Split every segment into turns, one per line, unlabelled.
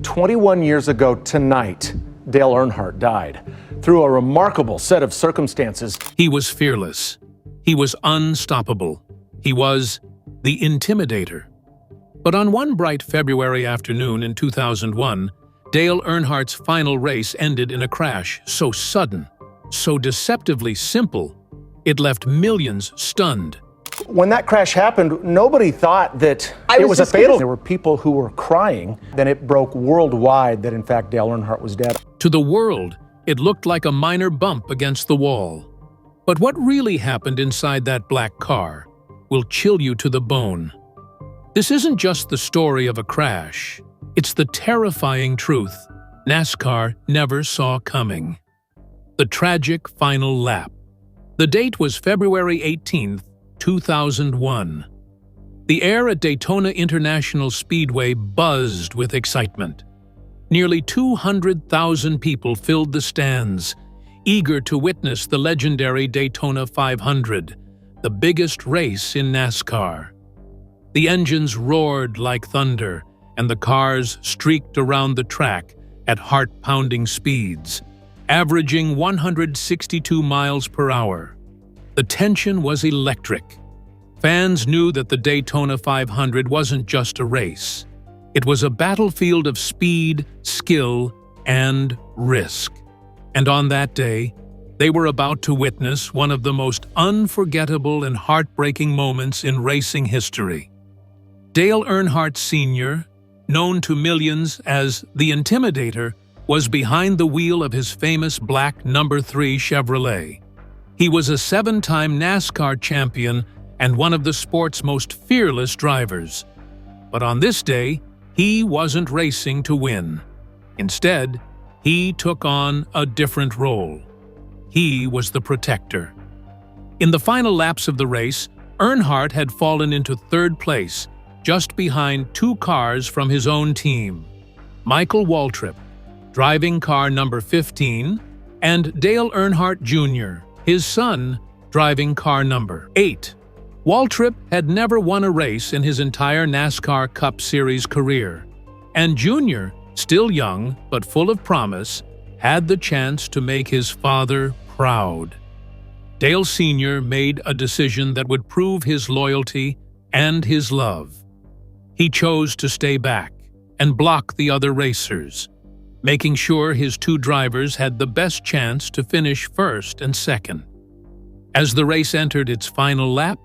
21 years ago tonight, Dale Earnhardt died. Through a remarkable set of circumstances,
He was fearless. He was unstoppable. He was the Intimidator. But on one bright February afternoon in 2001, Dale Earnhardt's final race ended in a crash so sudden, so deceptively simple, it left millions stunned.
when that crash happened, nobody thought that it was a fatal. There were people who were crying. Then it broke worldwide that, in fact, Dale Earnhardt was dead.
To the world, it looked like a minor bump against the wall. But what really happened inside that black car will chill you to the bone. This isn't just the story of a crash. It's the terrifying truth NASCAR never saw coming. The tragic final lap. The date was February 18, 2001. The air at Daytona International Speedway buzzed with excitement. Nearly 200,000 people filled the stands, eager to witness the legendary Daytona 500, the biggest race in NASCAR. The engines roared like thunder, and the cars streaked around the track at heart-pounding speeds, averaging 162 miles per hour. The tension was electric. Fans knew that the Daytona 500 wasn't just a race. It was a battlefield of speed, skill, and risk. And on that day, they were about to witness one of the most unforgettable and heartbreaking moments in racing history. Dale Earnhardt Sr., known to millions as the Intimidator, was behind the wheel of his famous black No. 3 Chevrolet. He was a 7-time NASCAR champion and one of the sport's most fearless drivers. But on this day, he wasn't racing to win. Instead, he took on a different role. He was the protector. In the final laps of the race, Earnhardt had fallen into third place, just behind 2 cars from his own team: Michael Waltrip, driving car number 15, and Dale Earnhardt Jr., his son, driving car number 8. Waltrip had never won a race in his entire NASCAR Cup Series career, and Jr., still young but full of promise, had the chance to make his father proud. Dale Sr. made a decision that would prove his loyalty and his love. He chose to stay back and block the other racers, making sure his 2 drivers had the best chance to finish first and second. As the race entered its final lap,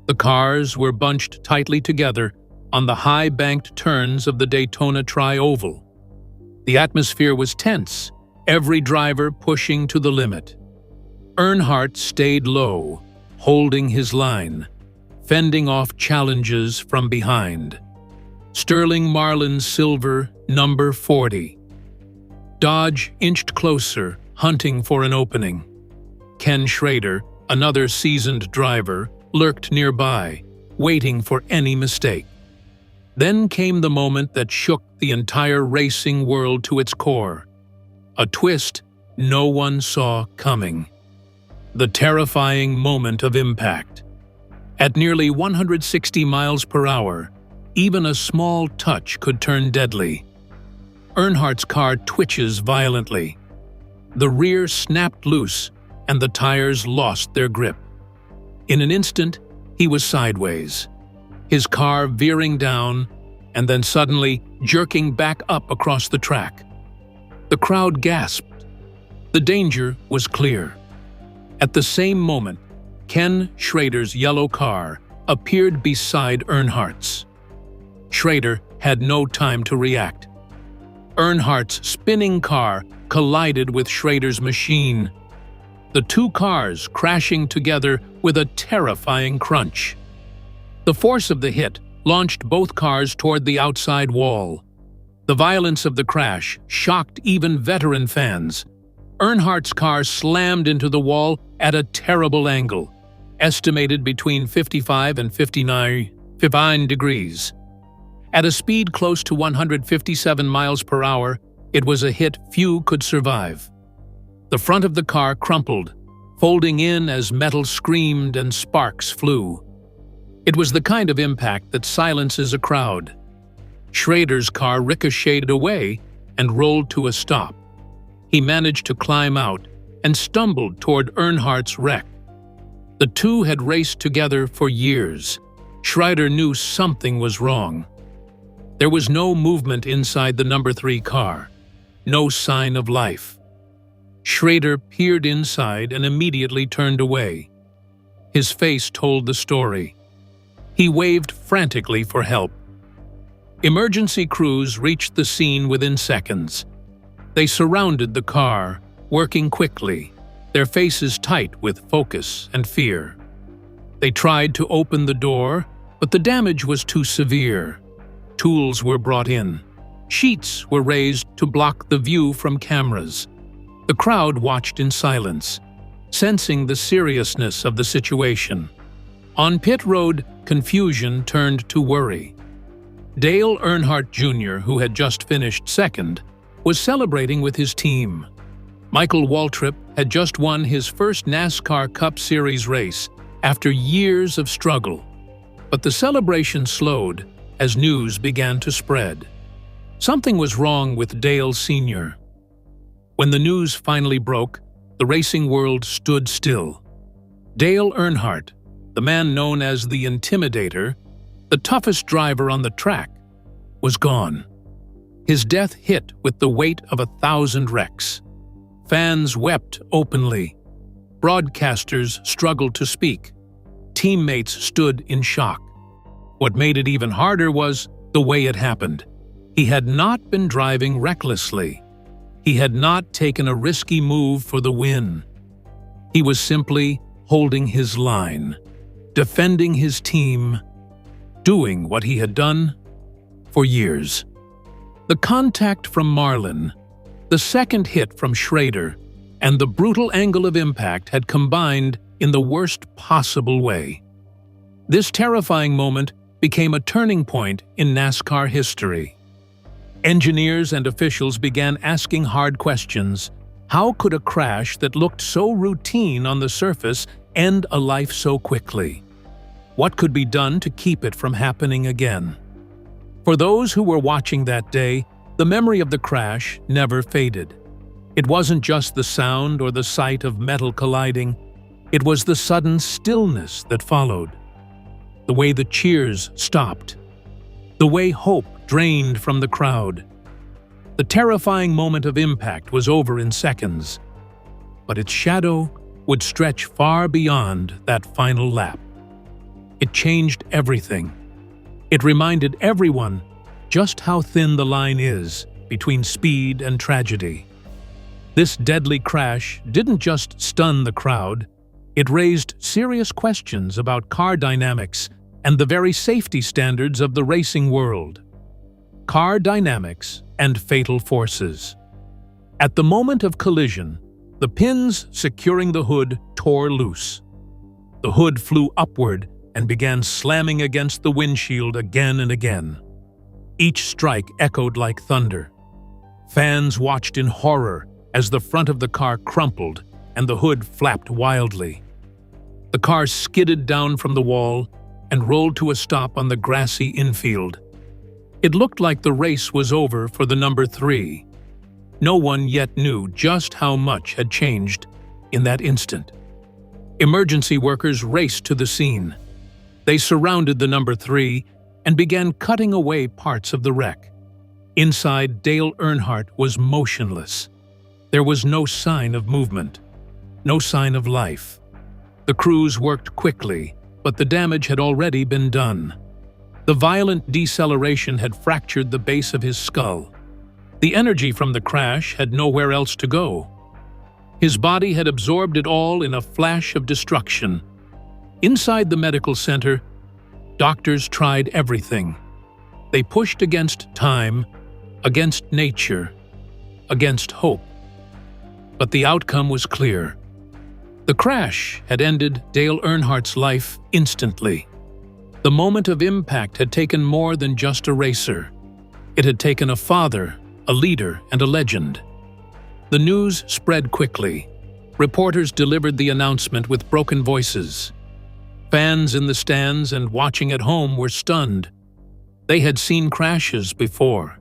the cars were bunched tightly together on the high-banked turns of the Daytona Tri-Oval. The atmosphere was tense, every driver pushing to the limit. Earnhardt stayed low, holding his line, fending off challenges from behind. Sterling Marlin's silver number 40. Dodge inched closer, hunting for an opening. Ken Schrader, another seasoned driver, lurked nearby, waiting for any mistake. Then came the moment that shook the entire racing world to its core. A twist no one saw coming. The terrifying moment of impact. At nearly 160 miles per hour, even a small touch could turn deadly. Earnhardt's car twitches violently. The rear snapped loose, and the tires lost their grip. In an instant, he was sideways, his car veering down and then suddenly jerking back up across the track. The crowd gasped. The danger was clear. At the same moment, Ken Schrader's yellow car appeared beside Earnhardt's. Schrader had no time to react. Earnhardt's spinning car collided with Schrader's machine, the 2 cars crashing together with a terrifying crunch. The force of the hit launched both cars toward the outside wall. The violence of the crash shocked even veteran fans. Earnhardt's car slammed into the wall at a terrible angle, estimated between 55 and 59 degrees. At a speed close to 157 miles per hour, it was a hit few could survive. The front of the car crumpled, folding in as metal screamed and sparks flew. It was the kind of impact that silences a crowd. Schrader's car ricocheted away and rolled to a stop. He managed to climb out and stumbled toward Earnhardt's wreck. The two had raced together for years. Schrader knew something was wrong. There was no movement inside the number 3 car, no sign of life. Schrader peered inside and immediately turned away. His face told the story. He waved frantically for help. Emergency crews reached the scene within seconds. They surrounded the car, working quickly, their faces tight with focus and fear. They tried to open the door, but the damage was too severe. Tools were brought in. Sheets were raised to block the view from cameras. The crowd watched in silence, sensing the seriousness of the situation. On pit road, confusion turned to worry. Dale Earnhardt Jr., who had just finished second, was celebrating with his team. Michael Waltrip had just won his first NASCAR Cup Series race after years of struggle. But the celebration slowed as news began to spread. Something was wrong with Dale Sr. When the news finally broke, the racing world stood still. Dale Earnhardt, the man known as the Intimidator, the toughest driver on the track, was gone. His death hit with the weight of 1,000 wrecks. Fans wept openly. Broadcasters struggled to speak. Teammates stood in shock. What made it even harder was the way it happened. He had not been driving recklessly. He had not taken a risky move for the win. He was simply holding his line, defending his team, doing what he had done for years. The contact from Marlin, the second hit from Schrader, and the brutal angle of impact had combined in the worst possible way. This terrifying moment became a turning point in NASCAR history. Engineers and officials began asking hard questions. How could a crash that looked so routine on the surface end a life so quickly? What could be done to keep it from happening again? For those who were watching that day, the memory of the crash never faded. It wasn't just the sound or the sight of metal colliding. It was the sudden stillness that followed. The way the cheers stopped. The way hope drained from the crowd. The terrifying moment of impact was over in seconds, but its shadow would stretch far beyond that final lap. It changed everything. It reminded everyone just how thin the line is between speed and tragedy. This deadly crash didn't just stun the crowd, it raised serious questions about car dynamics and the very safety standards of the racing world. Car dynamics and fatal forces. At the moment of collision, the pins securing the hood tore loose. The hood flew upward and began slamming against the windshield again and again. Each strike echoed like thunder. Fans watched in horror as the front of the car crumpled and the hood flapped wildly. The car skidded down from the wall and rolled to a stop on the grassy infield. It looked like the race was over for the number 3. No one yet knew just how much had changed in that instant. Emergency workers raced to the scene. They surrounded the number 3 and began cutting away parts of the wreck. Inside, Dale Earnhardt was motionless. There was no sign of movement, no sign of life. The crews worked quickly, but the damage had already been done. The violent deceleration had fractured the base of his skull. The energy from the crash had nowhere else to go. His body had absorbed it all in a flash of destruction. Inside the medical center, doctors tried everything. They pushed against time, against nature, against hope. But the outcome was clear. The crash had ended Dale Earnhardt's life instantly. The moment of impact had taken more than just a racer. It had taken a father, a leader, and a legend. The news spread quickly. Reporters delivered the announcement with broken voices. Fans in the stands and watching at home were stunned. They had seen crashes before,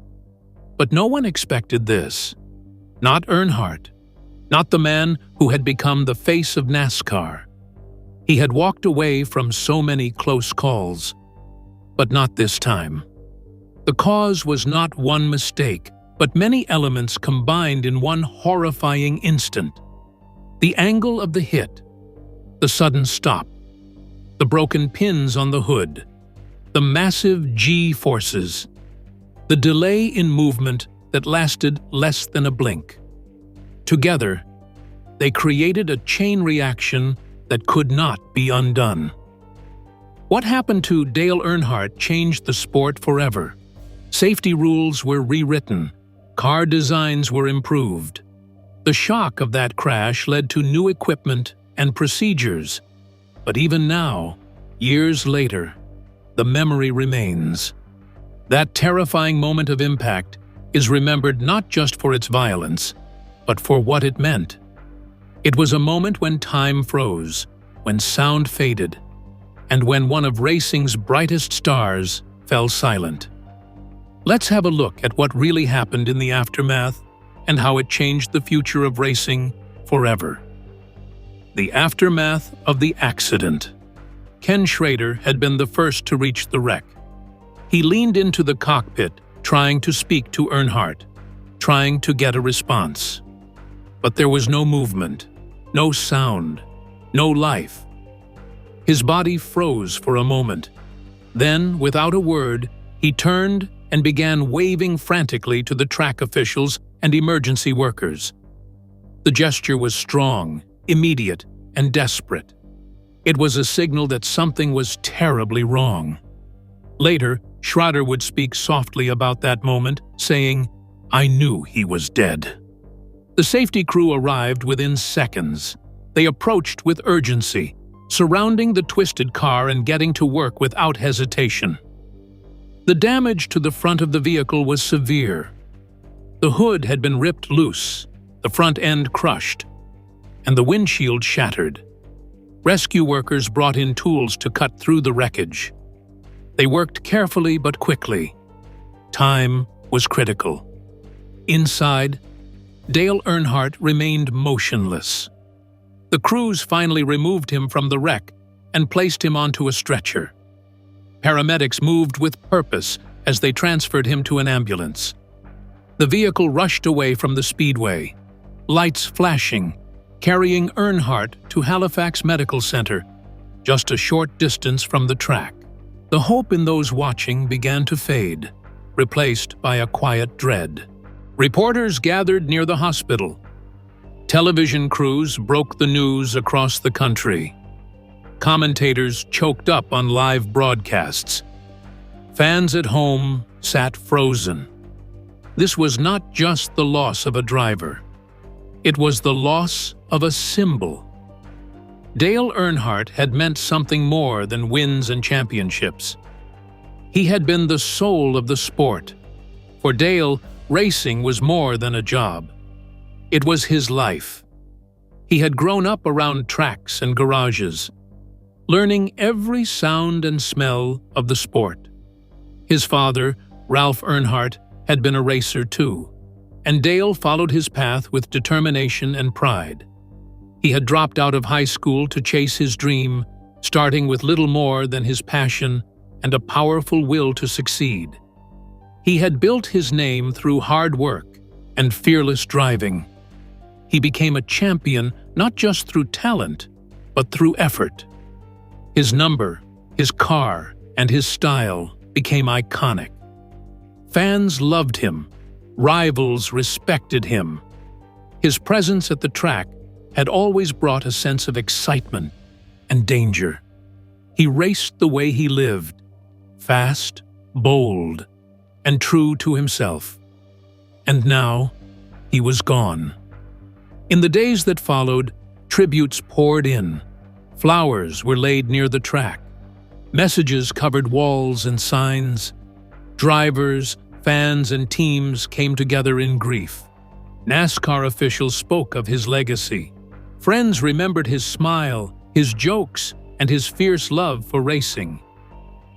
but no one expected this. Not Earnhardt, not the man who had become the face of NASCAR. He had walked away from so many close calls, but not this time. The cause was not one mistake, but many elements combined in one horrifying instant. The angle of the hit, the sudden stop, the broken pins on the hood, the massive G-forces, the delay in movement that lasted less than a blink. Together, they created a chain reaction that could not be undone. What happened to Dale Earnhardt changed the sport forever. Safety rules were rewritten, car designs were improved. The shock of that crash led to new equipment and procedures. But even now, years later, the memory remains. That terrifying moment of impact is remembered not just for its violence, but for what it meant. It was a moment when time froze, when sound faded, and when one of racing's brightest stars fell silent. Let's have a look at what really happened in the aftermath and how it changed the future of racing forever. The aftermath of the accident. Ken Schrader had been the first to reach the wreck. He leaned into the cockpit, trying to speak to Earnhardt, trying to get a response. But there was no movement, no sound, no life. His body froze for a moment. Then, without a word, he turned and began waving frantically to the track officials and emergency workers. The gesture was strong, immediate, and desperate. It was a signal that something was terribly wrong. Later, Schrader would speak softly about that moment, saying, "I knew he was dead." The safety crew arrived within seconds. They approached with urgency, surrounding the twisted car and getting to work without hesitation. The damage to the front of the vehicle was severe. The hood had been ripped loose, the front end crushed, and the windshield shattered. Rescue workers brought in tools to cut through the wreckage. They worked carefully but quickly. Time was critical. Inside, Dale Earnhardt remained motionless. The crews finally removed him from the wreck and placed him onto a stretcher. Paramedics moved with purpose as they transferred him to an ambulance. The vehicle rushed away from the speedway, lights flashing, carrying Earnhardt to Halifax Medical Center, just a short distance from the track. The hope in those watching began to fade, replaced by a quiet dread. Reporters gathered near the hospital. Television crews broke the news across the country. Commentators choked up on live broadcasts. Fans at home sat frozen. This was not just the loss of a driver. It was the loss of a symbol. Dale Earnhardt had meant something more than wins and championships. He had been the soul of the sport. For Dale, racing was more than a job. It was his life. He had grown up around tracks and garages, learning every sound and smell of the sport. His father, Ralph Earnhardt, had been a racer too, and Dale followed his path with determination and pride. He had dropped out of high school to chase his dream, starting with little more than his passion and a powerful will to succeed. He had built his name through hard work and fearless driving. He became a champion not just through talent, but through effort. His number, his car, and his style became iconic. Fans loved him. Rivals respected him. His presence at the track had always brought a sense of excitement and danger. He raced the way he lived, fast, bold, and true to himself. And now, he was gone. In the days that followed, tributes poured in. Flowers were laid near the track. Messages covered walls and signs. Drivers, fans, and teams came together in grief. NASCAR officials spoke of his legacy. Friends remembered his smile, his jokes, and his fierce love for racing.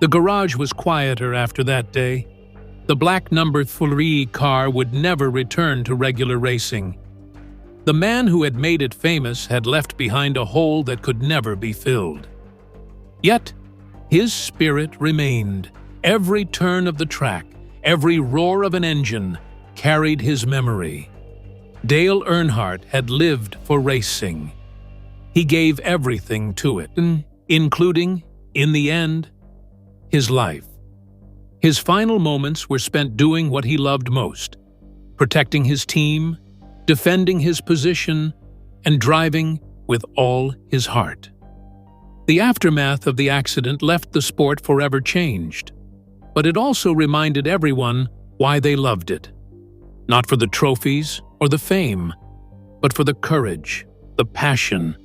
The garage was quieter after that day. The black number 3 car would never return to regular racing. The man who had made it famous had left behind a hole that could never be filled. Yet, his spirit remained. Every turn of the track, every roar of an engine, carried his memory. Dale Earnhardt had lived for racing. He gave everything to it, including, in the end, his life. His final moments were spent doing what he loved most, protecting his team, defending his position, and driving with all his heart. The aftermath of the accident left the sport forever changed, but it also reminded everyone why they loved it. Not for the trophies or the fame, but for the courage, the passion,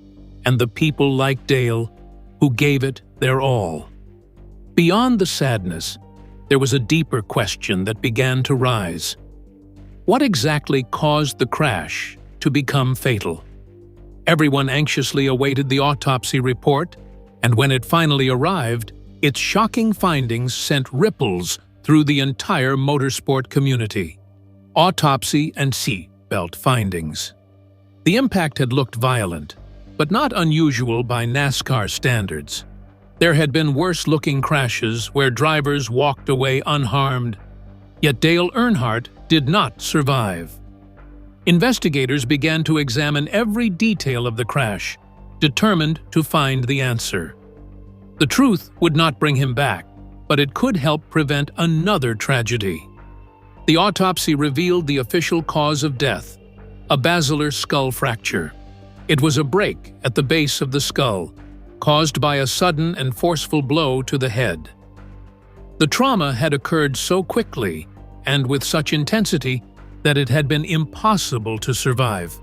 and the people like Dale who gave it their all. Beyond the sadness, there was a deeper question that began to rise. What exactly caused the crash to become fatal? Everyone anxiously awaited the autopsy report, and when it finally arrived, its shocking findings sent ripples through the entire motorsport community. Autopsy and seat belt findings. The impact had looked violent, but not unusual by NASCAR standards. There had been worse-looking crashes where drivers walked away unharmed, yet Dale Earnhardt did not survive. Investigators began to examine every detail of the crash, determined to find the answer. The truth would not bring him back, but it could help prevent another tragedy. The autopsy revealed the official cause of death, a basilar skull fracture. It was a break at the base of the skull, caused by a sudden and forceful blow to the head. The trauma had occurred so quickly and with such intensity that it had been impossible to survive.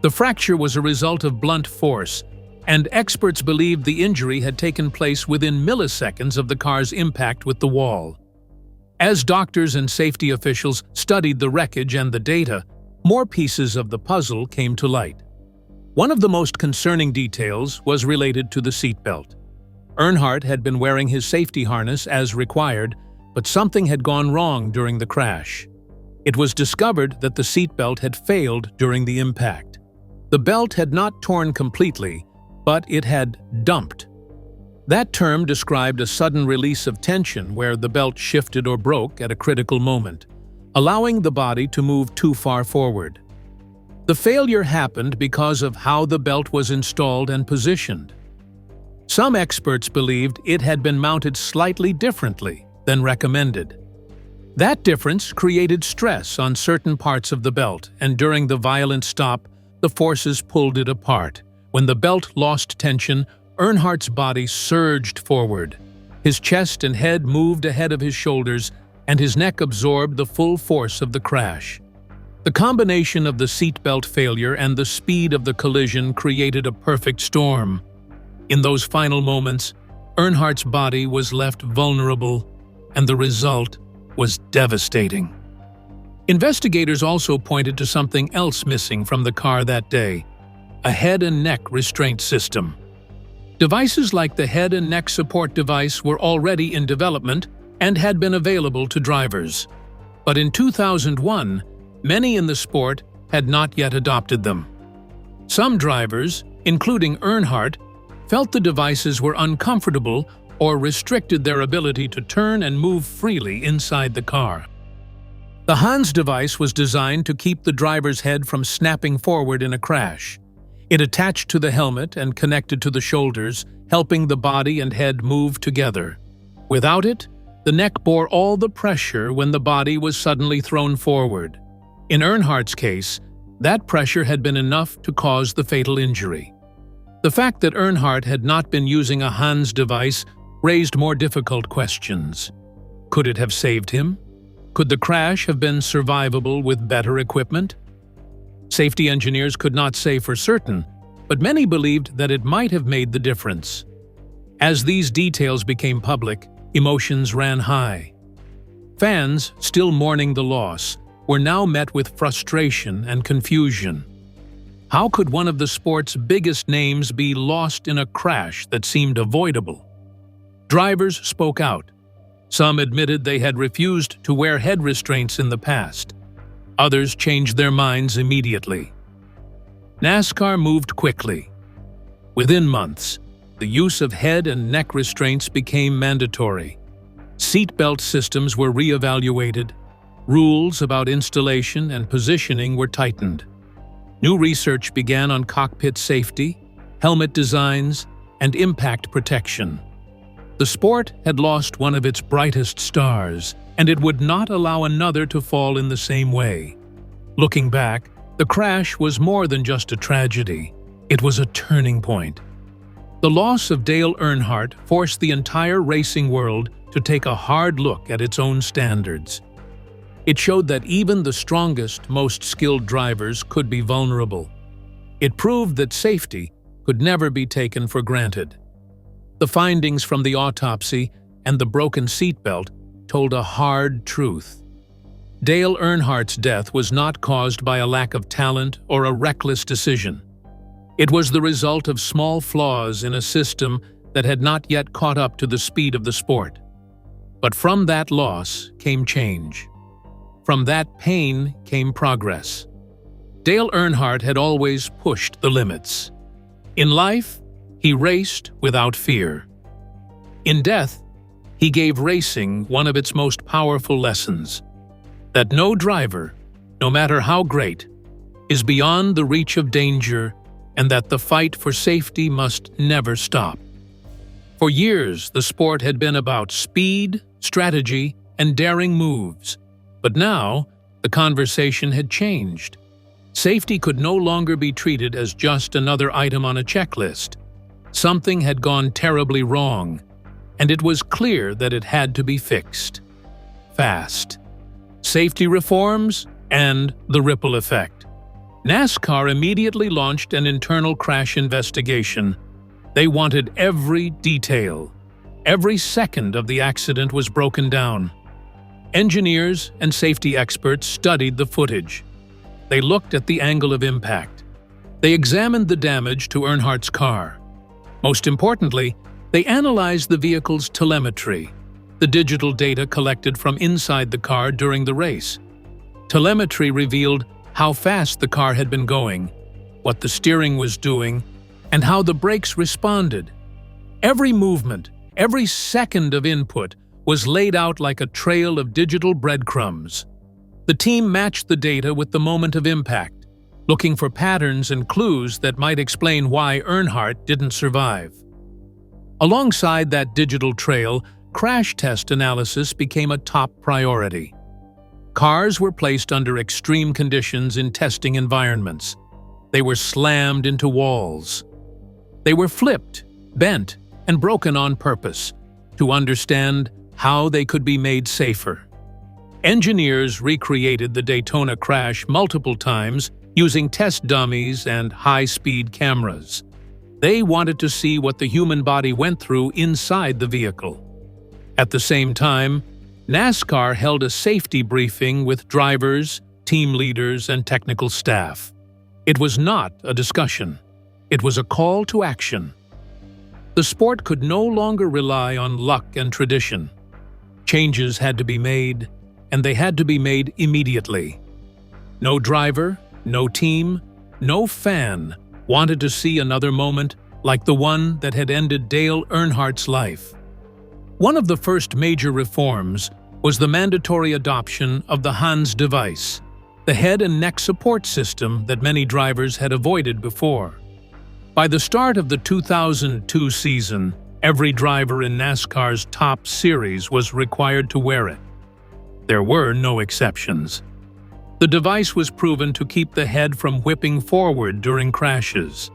The fracture was a result of blunt force, and experts believed the injury had taken place within milliseconds of the car's impact with the wall. As doctors and safety officials studied the wreckage and the data, more pieces of the puzzle came to light. One of the most concerning details was related to the seatbelt. Earnhardt had been wearing his safety harness as required, but something had gone wrong during the crash. It was discovered that the seatbelt had failed during the impact. The belt had not torn completely, but it had dumped. That term described a sudden release of tension where the belt shifted or broke at a critical moment, allowing the body to move too far forward. The failure happened because of how the belt was installed and positioned. Some experts believed it had been mounted slightly differently than recommended. That difference created stress on certain parts of the belt, and during the violent stop, the forces pulled it apart. When the belt lost tension, Earnhardt's body surged forward. His chest and head moved ahead of his shoulders, and his neck absorbed the full force of the crash. The combination of the seatbelt failure and the speed of the collision created a perfect storm. In those final moments, Earnhardt's body was left vulnerable, and the result was devastating. Investigators also pointed to something else missing from the car that day: a head and neck restraint system. Devices like the head and neck support device were already in development and had been available to drivers. But in 2001, many in the sport had not yet adopted them. Some drivers, including Earnhardt, felt the devices were uncomfortable or restricted their ability to turn and move freely inside the car. The HANS device was designed to keep the driver's head from snapping forward in a crash. It attached to the helmet and connected to the shoulders, helping the body and head move together. Without it, the neck bore all the pressure when the body was suddenly thrown forward. In Earnhardt's case, that pressure had been enough to cause the fatal injury. The fact that Earnhardt had not been using a HANS device raised more difficult questions. Could it have saved him? Could the crash have been survivable with better equipment? Safety engineers could not say for certain, but many believed that it might have made the difference. As these details became public, emotions ran high. Fans, still mourning the loss, were now met with frustration and confusion. How could one of the sport's biggest names be lost in a crash that seemed avoidable? Drivers spoke out. Some admitted they had refused to wear head restraints in the past. Others changed their minds immediately. NASCAR moved quickly. Within months, the use of head and neck restraints became mandatory. Seatbelt systems were reevaluated. Rules about installation and positioning were tightened. New research began on cockpit safety, helmet designs, and impact protection. The sport had lost one of its brightest stars, and it would not allow another to fall in the same way. Looking back, the crash was more than just a tragedy. It was a turning point. The loss of Dale Earnhardt forced the entire racing world to take a hard look at its own standards. It showed that even the strongest, most skilled drivers could be vulnerable. It proved that safety could never be taken for granted. The findings from the autopsy and the broken seatbelt told a hard truth. Dale Earnhardt's death was not caused by a lack of talent or a reckless decision. It was the result of small flaws in a system that had not yet caught up to the speed of the sport. But from that loss came change. From that pain came progress. Dale Earnhardt had always pushed the limits. In life, he raced without fear. In death, he gave racing one of its most powerful lessons: that no driver, no matter how great, is beyond the reach of danger, and that the fight for safety must never stop. For years, the sport had been about speed, strategy, and daring moves. But now, the conversation had changed. Safety could no longer be treated as just another item on a checklist. Something had gone terribly wrong, and it was clear that it had to be fixed. Fast. Safety reforms and the ripple effect. NASCAR immediately launched an internal crash investigation. They wanted every detail. Every second of the accident was broken down. Engineers and safety experts studied the footage. They looked at the angle of impact. They examined the damage to Earnhardt's car. Most importantly, they analyzed the vehicle's telemetry, the digital data collected from inside the car during the race. Telemetry revealed how fast the car had been going, what the steering was doing, and how the brakes responded. Every movement, every second of input was laid out like a trail of digital breadcrumbs. The team matched the data with the moment of impact, looking for patterns and clues that might explain why Earnhardt didn't survive. Alongside that digital trail, crash test analysis became a top priority. Cars were placed under extreme conditions in testing environments. They were slammed into walls. They were flipped, bent, and broken on purpose to understand how they could be made safer. Engineers recreated the Daytona crash multiple times using test dummies and high-speed cameras. They wanted to see what the human body went through inside the vehicle. At the same time, NASCAR held a safety briefing with drivers, team leaders, and technical staff. It was not a discussion. It was a call to action. The sport could no longer rely on luck and tradition. Changes had to be made, and they had to be made immediately. No driver, no team, no fan wanted to see another moment like the one that had ended Dale Earnhardt's life. One of the first major reforms was the mandatory adoption of the HANS device, the head and neck support system that many drivers had avoided before. By the start of the 2002 season, every driver in NASCAR's top series was required to wear it. There were no exceptions. The device was proven to keep the head from whipping forward during crashes.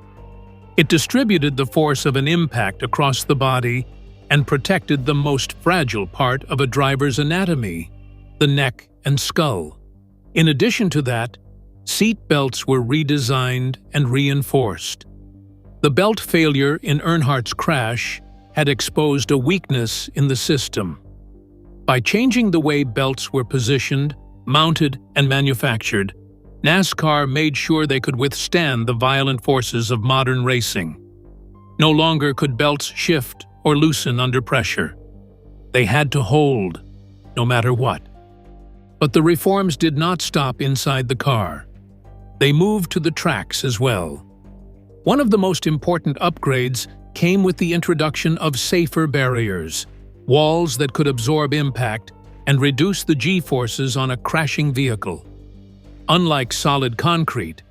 It distributed the force of an impact across the body and protected the most fragile part of a driver's anatomy, the neck and skull. In addition to that, seat belts were redesigned and reinforced. The belt failure in Earnhardt's crash had exposed a weakness in the system. By changing the way belts were positioned, mounted, and manufactured, NASCAR made sure they could withstand the violent forces of modern racing. No longer could belts shift or loosen under pressure. They had to hold, no matter what. But the reforms did not stop inside the car. They moved to the tracks as well. One of the most important upgrades came with the introduction of safer barriers, walls that could absorb impact and reduce the G-forces on a crashing vehicle. Unlike solid concrete,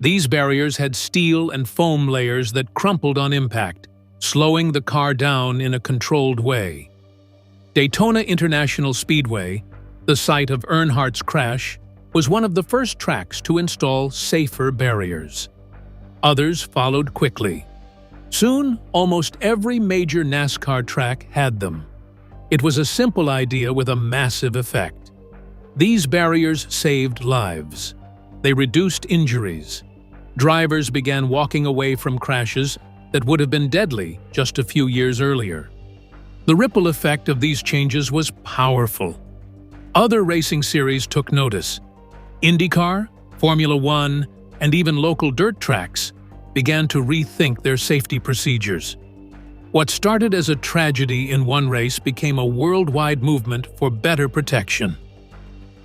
these barriers had steel and foam layers that crumpled on impact, slowing the car down in a controlled way. Daytona International Speedway, the site of Earnhardt's crash, was one of the first tracks to install safer barriers. Others followed quickly. Soon, almost every major NASCAR track had them. It was a simple idea with a massive effect. These barriers saved lives. They reduced injuries. Drivers began walking away from crashes that would have been deadly just a few years earlier. The ripple effect of these changes was powerful. Other racing series took notice. IndyCar, Formula One, and even local dirt tracks began to rethink their safety procedures. What started as a tragedy in one race became a worldwide movement for better protection.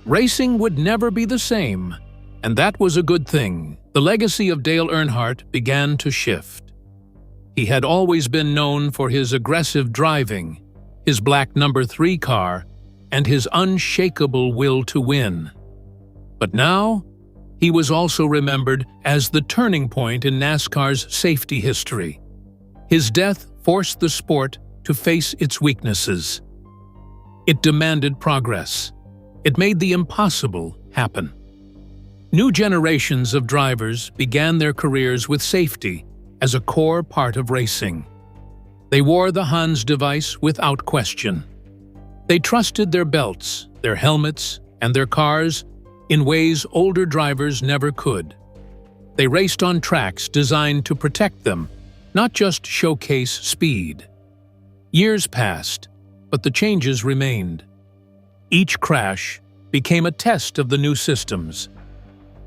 Racing would never be the same, and that was a good thing. The legacy of Dale Earnhardt began to shift. He had always been known for his aggressive driving, his black number 3 car, and his unshakable will to win. But now, he was also remembered as the turning point in NASCAR's safety history. His death forced the sport to face its weaknesses. It demanded progress. It made the impossible happen. New generations of drivers began their careers with safety as a core part of racing. They wore the Hans device without question. They trusted their belts, their helmets, and their cars in ways older drivers never could. They raced on tracks designed to protect them, not just showcase speed. Years passed, but the changes remained. Each crash became a test of the new systems.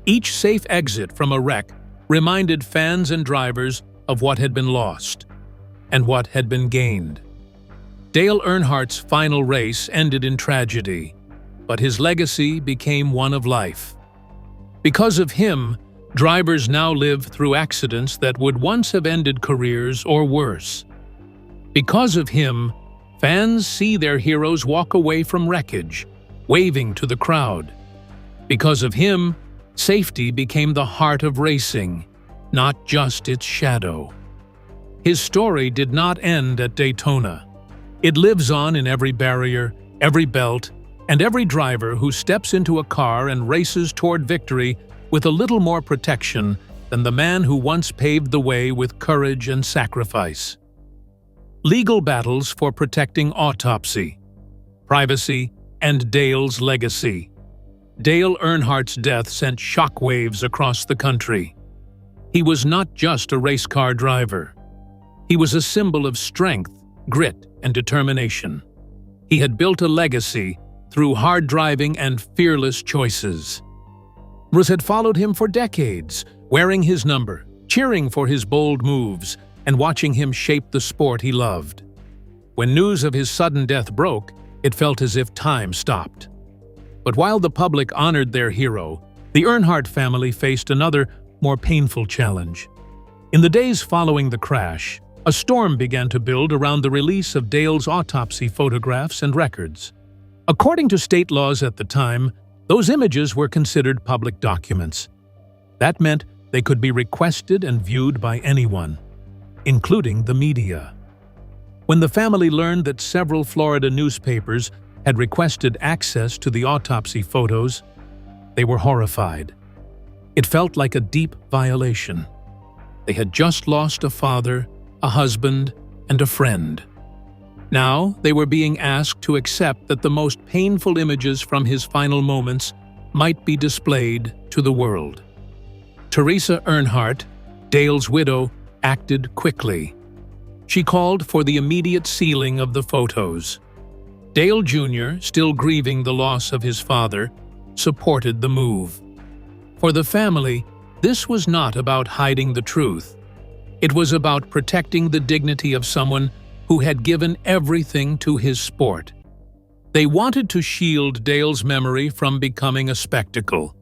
Each safe exit from a wreck reminded fans and drivers of what had been lost and what had been gained. Dale Earnhardt's final race ended in tragedy, but his legacy became one of life. Because of him, drivers now live through accidents that would once have ended careers or worse. Because of him, fans see their heroes walk away from wreckage, waving to the crowd. Because of him, safety became the heart of racing, not just its shadow. His story did not end at Daytona. It lives on in every barrier, every belt, and every driver who steps into a car and races toward victory with a little more protection than the man who once paved the way with courage and sacrifice. Legal battles for protecting autopsy, privacy, and Dale's legacy. Dale Earnhardt's death sent shockwaves across the country. He was not just a race car driver. He was a symbol of strength, grit, and determination. He had built a legacy through hard driving and fearless choices. Russ had followed him for decades, wearing his number, cheering for his bold moves, and watching him shape the sport he loved. When news of his sudden death broke, it felt as if time stopped. But while the public honored their hero, the Earnhardt family faced another, more painful challenge. In the days following the crash, a storm began to build around the release of Dale's autopsy photographs and records. According to state laws at the time, those images were considered public documents. That meant they could be requested and viewed by anyone, including the media. When the family learned that several Florida newspapers had requested access to the autopsy photos, they were horrified. It felt like a deep violation. They had just lost a father, a husband, and a friend. Now they were being asked to accept that the most painful images from his final moments might be displayed to the world. Teresa Earnhardt, Dale's widow, acted quickly. She called for the immediate sealing of the photos. Dale Jr., still grieving the loss of his father, supported the move. For the family, this was not about hiding the truth. It was about protecting the dignity of someone who had given everything to his sport. They wanted to shield Dale's memory from becoming a spectacle.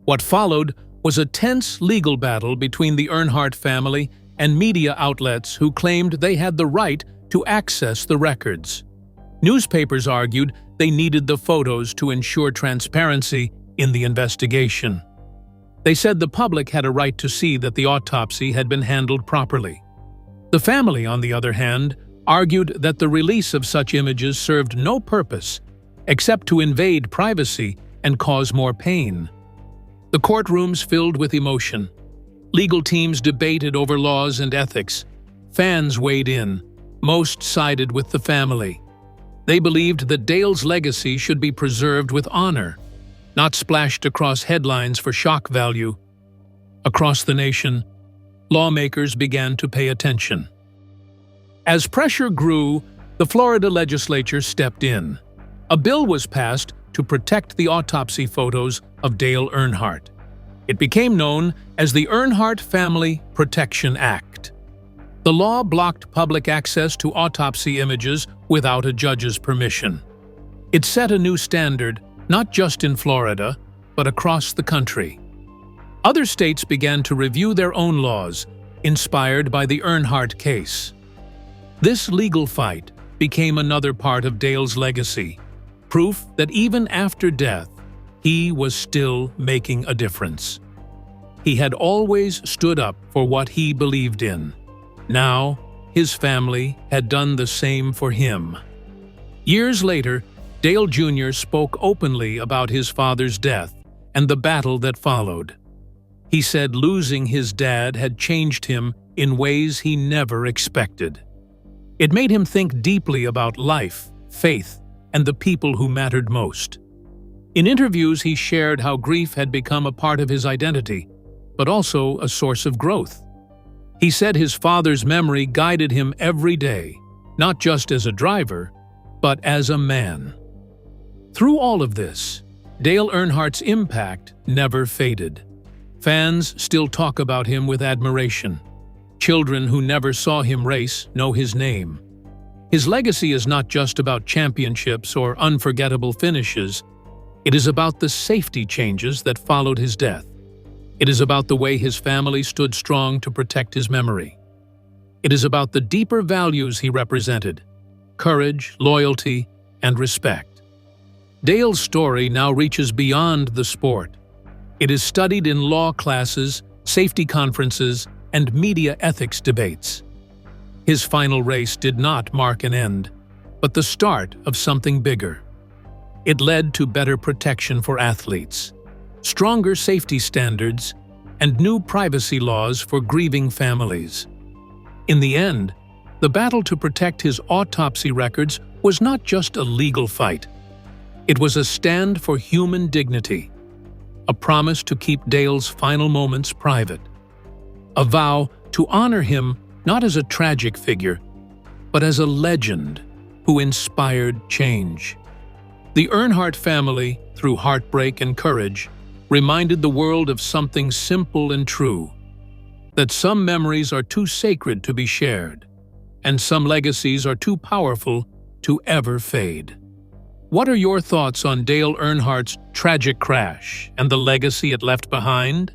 What followed was a tense legal battle between the Earnhardt family and media outlets who claimed they had the right to access the records. Newspapers argued they needed the photos to ensure transparency in the investigation. They said the public had a right to see that the autopsy had been handled properly. The family, on the other hand, argued that the release of such images served no purpose except to invade privacy and cause more pain. The courtrooms filled with emotion. Legal teams debated over laws and ethics. Fans weighed in. Most sided with the family. They believed that Dale's legacy should be preserved with honor, not splashed across headlines for shock value. Across the nation, lawmakers began to pay attention. As pressure grew, the Florida legislature stepped in. A bill was passed to protect the autopsy photos of Dale Earnhardt. It became known as the Earnhardt Family Protection Act. The law blocked public access to autopsy images without a judge's permission. It set a new standard, not just in Florida, but across the country. Other states began to review their own laws, inspired by the Earnhardt case. This legal fight became another part of Dale's legacy, proof that even after death, he was still making a difference. He had always stood up for what he believed in. Now, his family had done the same for him. Years later, Dale Jr. spoke openly about his father's death and the battle that followed. He said losing his dad had changed him in ways he never expected. It made him think deeply about life, faith, and the people who mattered most. In interviews, he shared how grief had become a part of his identity, but also a source of growth. He said his father's memory guided him every day, not just as a driver, but as a man. Through all of this, Dale Earnhardt's impact never faded. Fans still talk about him with admiration. Children who never saw him race know his name. His legacy is not just about championships or unforgettable finishes. It is about the safety changes that followed his death. It is about the way his family stood strong to protect his memory. It is about the deeper values he represented: courage, loyalty, and respect. Dale's story now reaches beyond the sport. It is studied in law classes, safety conferences, and media ethics debates. His final race did not mark an end, but the start of something bigger. It led to better protection for athletes, stronger safety standards, and new privacy laws for grieving families. In the end, the battle to protect his autopsy records was not just a legal fight. It was a stand for human dignity, a promise to keep Dale's final moments private, a vow to honor him not as a tragic figure, but as a legend who inspired change. The Earnhardt family, through heartbreak and courage, reminded the world of something simple and true: that some memories are too sacred to be shared, and some legacies are too powerful to ever fade. What are your thoughts on Dale Earnhardt's tragic crash and the legacy it left behind?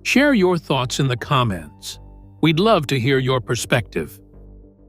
Share your thoughts in the comments. We'd love to hear your perspective.